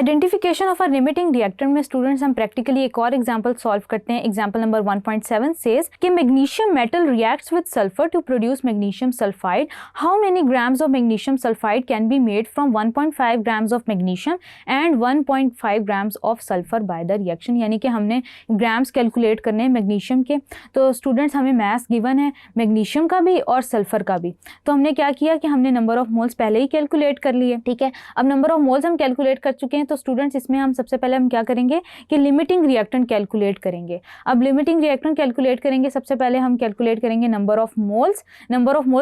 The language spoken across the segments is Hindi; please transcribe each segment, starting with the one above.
Identification of a limiting reactant में स्टूडेंट्स हम प्रैक्टिकली एक और एग्जांपल सॉल्व करते हैं। एग्जांपल नंबर 1.7 सेज कि magnesium metal reacts with sulphur to produce magnesium sulphide. How many grams of magnesium sulphide can be made from 1.5 grams of magnesium and 1.5 grams of sulphur by the reaction. यानी कि हमने ग्राम्स कैलकुलेट करने हैं मैग्नीशियम के। तो स्टूडेंट्स हमें मास गिवन है मैग्नीशियम का भी और सल्फर का भी, तो हमने क्या किया कि हमने नंबर ऑफ मोल्स पहले ही कैलकुलेट कर लिए। ठीक है, अब नंबर ऑफ मोल्स हम कैलकुलेट कर चुके हैं तो स्टूडेंट्स इसमें हम सबसे पहले हम क्या करेंगे कि लिमिटिंग रिएक्टेंट कैलकुलेट करेंगे। अब लिमिटिंग रिएक्टेंट कैलकुलेट करेंगे, सबसे पहले हम कैलकुलेट करेंगे नंबर ऑफ मोल्स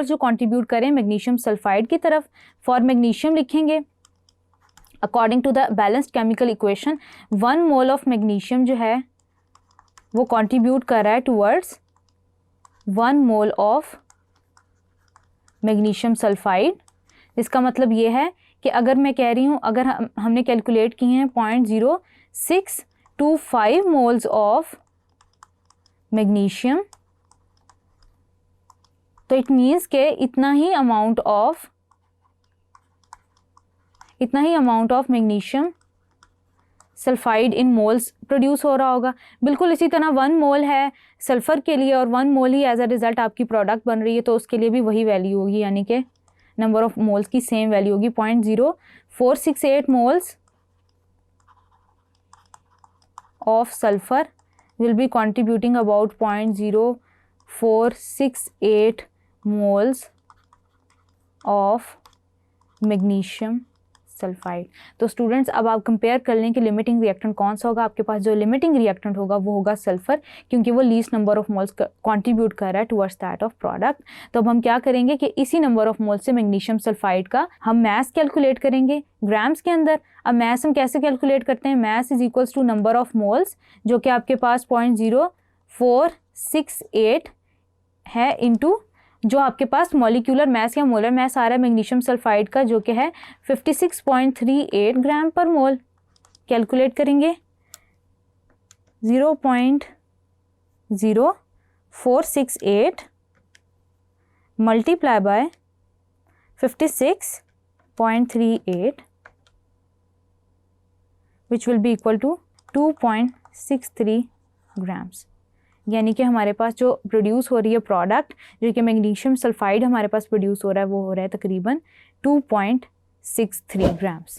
जो कंट्रीब्यूट करें मैग्नीशियम सल्फाइड की तरफ। फॉर मैग्नीशियम लिखेंगे according to the balanced chemical equation 1 mole of magnesium जो है वो कंट्रीब्यूट कर रहा है towards 1 mole of magnesium sulphide. इसका मतलब ये है कि अगर मैं कह रही हूँ, अगर हमने कैलकुलेट किए हैं 0.0625 मोल्स ऑफ मैग्नीशियम, तो इट मीन्स के इतना ही amount of magnesium sulphide in moles produce हो रहा होगा। बिल्कुल इसी तरह 1 मोल है सल्फर के लिए और 1 मोल ही एज अ रिजल्ट आपकी प्रोडक्ट बन रही है, तो उसके लिए भी वही वैल्यू होगी, यानी कि नंबर ऑफ मोल्स की सेम वैल्यू होगी। 0.0468 moles of sulphur will be contributing about 0.0468 moles of magnesium sulphide. तो स्टूडेंट्स अब आप कंपेयर कर लें कि लिमिटिंग रिएक्टेंट कौन सा होगा। आपके पास जो लिमिटिंग रिएक्टेंट होगा वो होगा सल्फर, क्योंकि वो least number of moles contribute कर रहा है टुवर्ड्स दैट ऑफ प्रोडक्ट। तो अब हम क्या करेंगे कि इसी नंबर ऑफ मोल्स से मैग्नीशियम सल्फाइड का हम मास कैलकुलेट करेंगे ग्राम्स के अंदर। अब मास हम कैसे कैलकुलेट करते हैं, mass is equals to number of moles जो कि आपके पास 0.0468 है इंटू जो आपके पास मॉलिक्यूलर मास या मोलर मास आ रहा है मैग्नीशियम सल्फाइड का, जो कि है 56.38 ग्राम पर मोल। कैलकुलेट करेंगे 0.0468 multiply by 56.38 which will be equal to 2.63 grams. यानी कि हमारे पास जो प्रोड्यूस हो रही है प्रोडक्ट, जो कि मैग्नीशियम सल्फाइड हमारे पास प्रोड्यूस हो रहा है, वो हो रहा है तकरीबन 2.63 ग्राम्स।